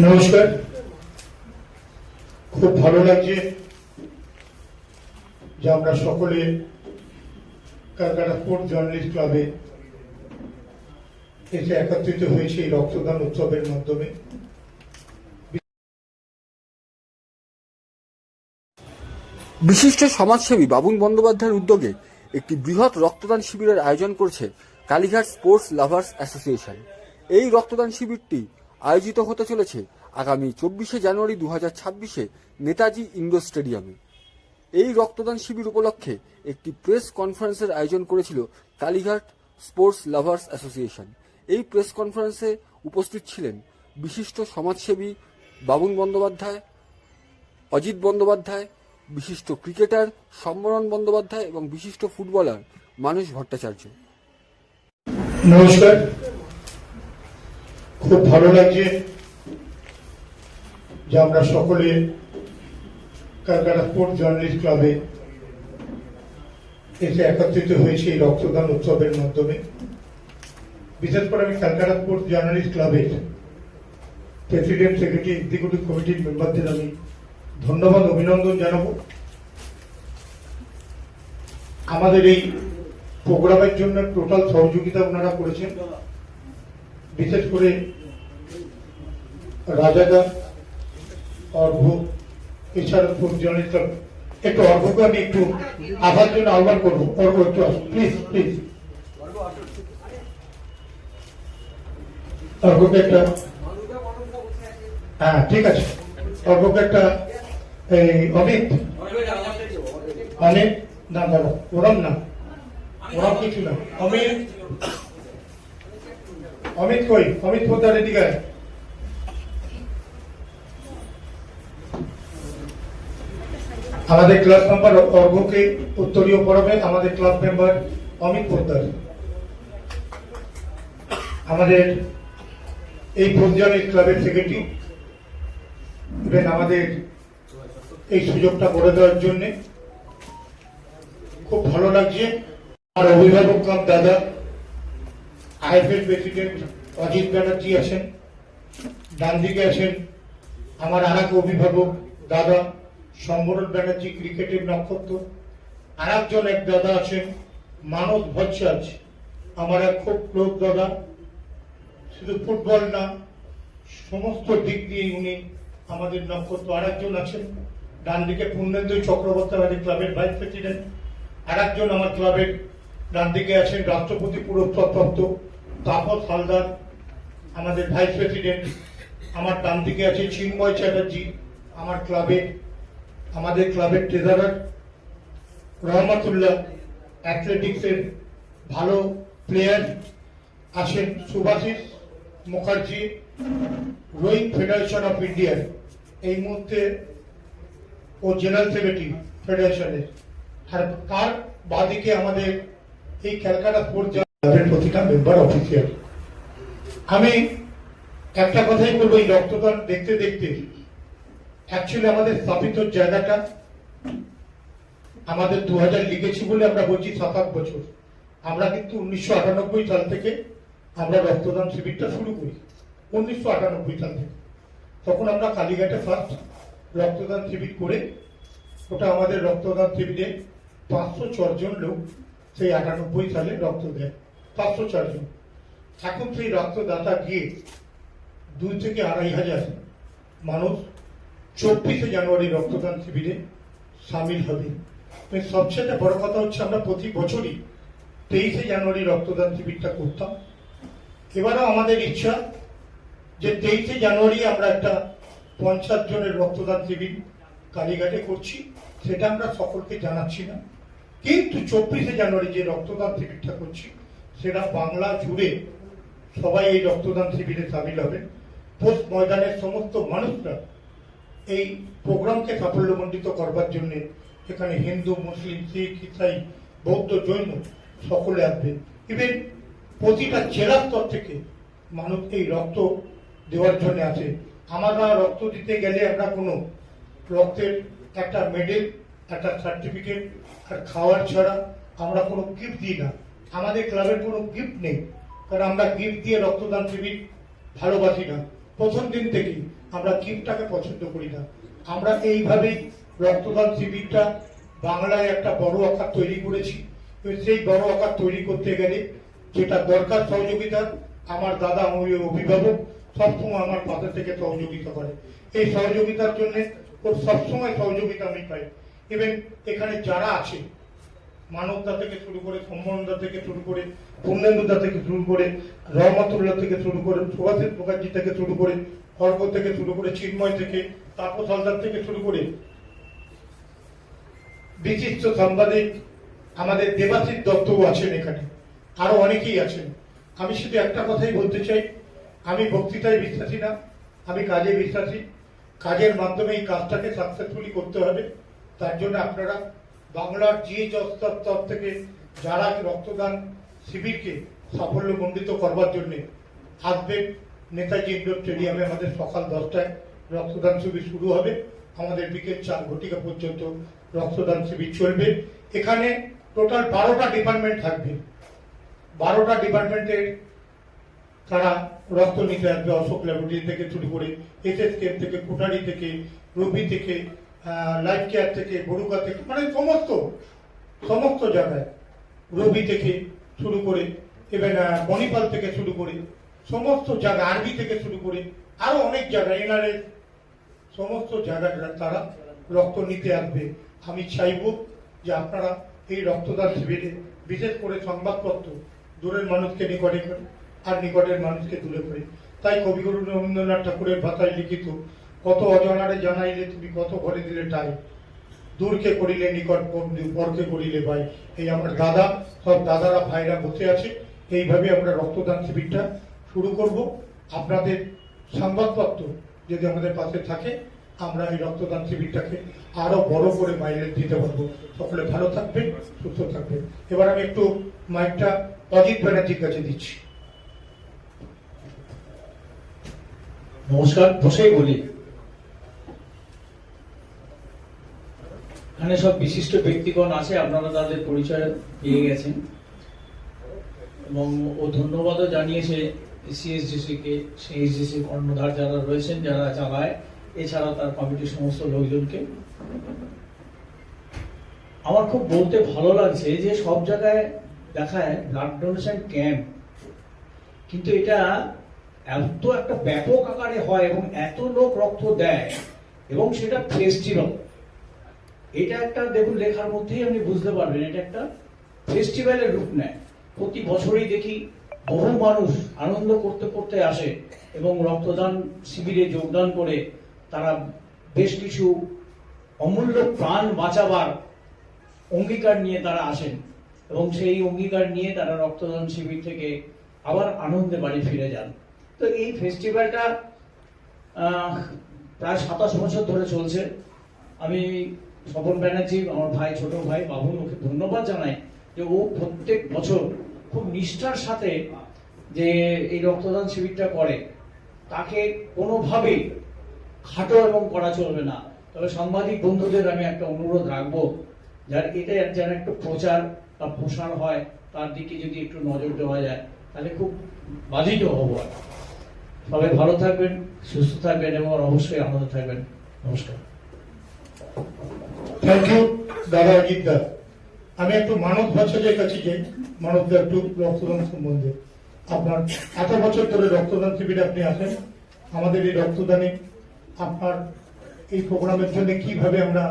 নমস্কার। খুব ভালো লাগছে যে আমরা সকলে ক্যালকাটা স্পোর্টস জার্নালিস্ট ক্লাবে এসে একত্রিত হয়েছে এই রক্তদান উৎসবের মাধ্যমে। বিশিষ্ট সমাজসেবী বাবুন বন্দ্যোপাধ্যায়ের উদ্যোগে একটি বৃহৎ রক্তদান শিবিরের আয়োজন করছে কালীঘাট স্পোর্টস লাভার্স অ্যাসোসিয়েশন। এই রক্তদান শিবিরটি আয়োজিত হতে চলেছে আগামী 24শে জানুয়ারি 2026 নেতাজি ইন্ডোর স্টেডিয়ামে। এই রক্তদান শিবির উপলক্ষে একটি প্রেস কনফারেন্সের আয়োজন করেছিল কালীঘাট স্পোর্টস লাভার্স অ্যাসোসিয়েশন। এই প্রেস কনফারেন্সে উপস্থিত ছিলেন বিশিষ্ট সমাজসেবী বাবুন বন্দ্যোপাধ্যায়, অজিত বন্দ্যোপাধ্যায়, বিশিষ্ট ক্রিকেটার সম্বরণ বন্দ্যোপাধ্যায় এবং বিশিষ্ট ফুটবলার মানস ভট্টাচার্য। নমস্কার। খুব ভালো লাগছে যে আমরা সকলে ক্যালকাটা স্পোর্টস জার্নালিস্ট ক্লাবে এসে একত্রিত হয়েছে এই রক্তদান উৎসবের মাধ্যমে। বিশেষ করে আমি ক্যালকাটা স্পোর্টস জার্নালিস্ট ক্লাবের প্রেসিডেন্ট, সেক্রেটারি, এক্সিকিউটিভ কমিটির মেম্বারদের আমি ধন্যবাদ, অভিনন্দন জানাবো। আমাদের এই প্রোগ্রামের জন্য টোটাল সহযোগিতা ওনারা করেছেন। বিশেষ করে রাজাদা, অর্ঘ, এছাড়া স্পোর্টস জার্নালিস্ট ক্লাব, একটু অর্ঘকে আমি একটু আসার জন্য আহ্বান করবো। অর্ঘ একটু প্লিজ প্লিজ, অর্ঘকে একটা, হ্যাঁ ঠিক আছে, অর্ঘকে একটা, এই অমিত অমিত না দাদা, ওরম না, ওরম কিছু না, অমিত অমিত কই, অমিত পোদ্দার এদিকে। আমাদের ক্লাব মেম্বার অর্ঘকে উত্তরীয় পড়াবে আমাদের ক্লাব মেম্বার অমিত পোদ্দার। আমাদের এই ফুটবলের ক্লাবের সেক্রেটারি, ইভেন আমাদের এই সুযোগটা করে দেওয়ার জন্য খুব ভালো লাগছে। আর অভিভাবক কাম দাদা, আইএফএল প্রেসিডেন্ট অজিত ব্যানার্জি আছেন, ডান দিকে আছেন আমার আর এক অভিভাবক দাদা সম্বরণ ব্যানার্জি, ক্রিকেটের নক্ষত্র। আর একজন এক দাদা আছেন মানস ভট্টাচার্য, আমার এক খুব ক্লোজ দাদা। শুধু ফুটবল না, সমস্ত দিক দিয়ে উনি আমাদের নক্ষত্র। আর একজন আছেন ডান দিকে পূর্ণেন্দু চক্রবর্তী, আমাদের ক্লাবের ভাইস প্রেসিডেন্ট। আর একজন আমার ক্লাবের ডান দিকে আছেন রাষ্ট্রপতি পুরস্কারপ্রাপ্ত তাপস হালদার, আমাদের ভাইস প্রেসিডেন্ট। আমার ডান দিকে আছে চিন্ময় চ্যাটার্জি, আমাদের ক্লাবের ট্রেজারার। রহমতুল্লাহ, অ্যাথলেটিক্সের ভালো প্লেয়ার আছেন Subhashis Mukherjee, rowing federation of ইন্ডিয়ার এই মুহূর্তে ও জেনারেল সেক্রেটারি ফেডারেশনের। আর তার বাদিকে আমাদের এই ক্যালকাটা স্পোর্টস ক্লাবের প্রতিটা মেম্বার অফিসিয়াল। আমি একটা কথাই বলবো, এই রক্তদান দেখতে দেখতে অ্যাকচুয়ালি আমাদের স্থাপিত জায়গাটা আমাদের 2000 লিখেছি বলে আমরা বলছি 7-8 বছর। আমরা কিন্তু 1998 সাল থেকে আমরা রক্তদান শিবিরটা শুরু করি। 1998 সাল থেকে, তখন আমরা কালীঘাটে ফার্স্ট রক্তদান শিবির করে, ওটা আমাদের রক্তদান শিবিরে 504 জন লোক সেই 98 সালে রক্ত দেয়, 504 জন। এখন সেই রক্তদাতা গিয়ে 2 থেকে 2,500 মানুষ 24শে জানুয়ারি রক্তদান শিবিরে সামিল হবে। সবচেয়ে বড় কথা হচ্ছে আমরা প্রতি বছরই 23শে জানুয়ারি রক্তদান শিবিরটা করতাম। এবারও আমাদের ইচ্ছা যে 23শে জানুয়ারি আমরা একটা 50 জনের রক্তদান শিবির কালীঘাটে করছি, সেটা আমরা সকলকে জানাচ্ছি না। কিন্তু 24শে জানুয়ারি যে রক্তদান শিবিরটা করছি, সেটা বাংলা জুড়ে সবাই এই রক্তদান শিবিরে সামিল হবে। পোস্ট ময়দানের সমস্ত মানুষরা এই প্রোগ্রামকে সাফল্যমণ্ডিত করবার জন্য এখানে হিন্দু, মুসলিম, শিখ, ইসাই, বৌদ্ধ, জৈন সকলে আসবে। ইভেন প্রতিটা জেলা স্তর থেকে মানুষ এই রক্ত দেওয়ার জন্য আসে। আমরা রক্ত দিতে গেলে আমরা কোনো রক্তের একটা মেডেল, একটা সার্টিফিকেট আর খাওয়ার ছাড়া আমরা কোনো গিফট দিই না। আমাদের ক্লাবের কোনো গিফট নেই, কারণ আমরা গিফট দিয়ে রক্তদান শিবির ভালোবাসি না। প্রথম দিন থেকেই আমরা গিফটটাকে পছন্দ করি না। আমরা এইভাবেই রক্তদান শিবিরটা বাংলায় একটা বড় আকার তৈরি করেছি। সেই বড় আকার তৈরি করতে গেলে যেটা দরকার সহযোগিতা, আমার দাদা আমার অভিভাবক সবসময় আমার পাশে থেকে সহযোগিতা করে। এই সহযোগিতার জন্য ওর সবসময় সহযোগিতা আমি পাই। ইভেন এখানে যারা আছে, মানবদা থেকে শুরু করে, সম্মানদা থেকে শুরু করে, পূর্ণেন্দুদা থেকে শুরু করে, রহমতুল্লাহ থেকে শুরু করে, সুভাষিত মুখার্জি থেকে শুরু করে, খর্গ থেকে শুরু করে, চিন্ময় থেকে, তাপস হালদার থেকে শুরু করে, বিশিষ্ট সাংবাদিক আমাদের দেবাশিস দত্তও আছেন, এখানে আরো অনেকেই আছেন। আমি শুধু একটা কথাই বলতে চাই, আমি বক্তৃতায় বিশ্বাসী না, আমি কাজে বিশ্বাসী। কাজের মাধ্যমে এই কাজটাকে সাকসেসফুলি করতে হবে। তার জন্য আপনারা বাংলার যে স্তর থেকে যারা রক্তদান শিবিরকে সাফল্যমণ্ডিত করবার জন্য আসবেন, নেতাজি ইন্ডোর স্টেডিয়ামে আমাদের সকাল 10টায় রক্তদান শিবির শুরু হবে। আমাদের বিকেল 4 ঘটিকা পর্যন্ত রক্তদান শিবির চলবে। এখানে টোটাল 12টা ডিপার্টমেন্ট থাকবে। 12টা ডিপার্টমেন্টের তারা রক্ত নিতে আসবে। অশোক ল্যাবরেটরি থেকে শুরু করে, এসএসকেএম থেকে, কুটারি থেকে, রবি থেকে, লাইফ কেয়ার থেকে, বড়ুকা থেকে, মানে সমস্ত জায়গায়, রবি থেকে শুরু করে, ইভেন মণিপাল থেকে শুরু করে, সমস্ত জায়গা, আরবি থেকে শুরু করে আরো অনেক জায়গায়, এনআরএস, সমস্ত জায়গায় তারা রক্ত নিতে আসবে। আমি চাইব যে আপনারা এই রক্তদান শিবিরে বিশেষ করে সংবাদপত্র দূরের মানুষকে নিকটে করে আর নিকটের মানুষকে দূরে করে। তাই কবিগুরু রবীন্দ্রনাথ ঠাকুরের ভাষায় লিখিত, কত অজানারে জানাইলে তুমি কত ঘরে দিলে টাই, দূরকে করিলে নিকট পরকে করিলে ভাই। এই আমার দাদা, সব দাদারা ভাইরা বসে আছে। এইভাবে আমরা রক্তদান শিবিরটা শুরু করব। আপনাদের সংবাদপত্র যদি আমাদের পাশে থাকে, আমরা এই রক্তদান শিবিরটাকে আরো বড় করে মাইলেজ দিতে পারবো। সকলে ভালো থাকবেন, সুস্থ থাকবেন। এবার আমি একটু মাইকটা অজিত ব্যানার্জির কাছে দিচ্ছি। নমস্কার, বসেই বলি। এখানে সব বিশিষ্ট ব্যক্তিগণ আছে, আপনারা তাদের পরিচয় পেয়ে গেছেন এবং ও ধন্যবাদও জানিয়েছে সিএসডিসি কে, সিএসডিসি কর্ণধার যারা রয়েছেন, যারা চালায়, এছাড়া তার কমিটির সমস্ত লোকজনকে। আমার খুব বলতে ভালো লাগছে যে সব জায়গায় দেখায় ব্লাড ডোনেশন ক্যাম্প, কিন্তু এটা এত একটা ব্যাপক আকারে হয় এবং এত লোক রক্ত দেয় এবং সেটা ফেস্টিভ্যাল। এটা একটা দেখুন, লেখার মধ্যেই আপনি বুঝতে পারবেন এটা একটা ফেস্টিভ্যালের রূপ নেয়। প্রতি বছরই দেখি বহু মানুষ আনন্দ করতে করতে আসে এবং রক্তদান শিবিরে যোগদান করে তারা বেশ কিছু অমূল্য প্রাণ বাঁচাবার অঙ্গীকার নিয়ে তারা আসেন এবং সেই অঙ্গীকার নিয়ে তারা রক্তদান শিবির থেকে আবার আনন্দে বাড়ি ফিরে যান। তো এই ফেস্টিভ্যালটা প্রায় 27 বছর ধরে চলছে। আমি স্বপন ব্যানার্জি, আমার ভাই, ছোট ভাই বাবুল, ওকে ধন্যবাদ জানাই যে ও প্রত্যেক বছর খুব নিষ্ঠার সাথে যে এই রক্তদান শিবিরটা করে, তাকে কোনোভাবেই খাটো এবং করা চলবে না। তবে সাংবাদিক বন্ধুদের আমি একটা অনুরোধ রাখবো, যার এটা যেন একটু প্রচার বা প্রসার হয়, তার দিকে যদি একটু নজর দেওয়া যায় তাহলে খুব বাধিত হব। সবাই ভালো থাকবেন, সুস্থ থাকবেন এবং অবশ্যই আনন্দ থাকবেন। নমস্কার। থ্যাংক ইউ দাদা অজিত দা। আমি একটু মানব ভট্টাচার্যের কাছে যাই। মানব দা, একটু রক্তদান সম্বন্ধে আপনার এত বছর ধরে রক্তদান শিবিরে আপনি আসেন, আমাদের এই রক্তদানে আপনার এই প্রোগ্রামের জন্য কিভাবে আমরা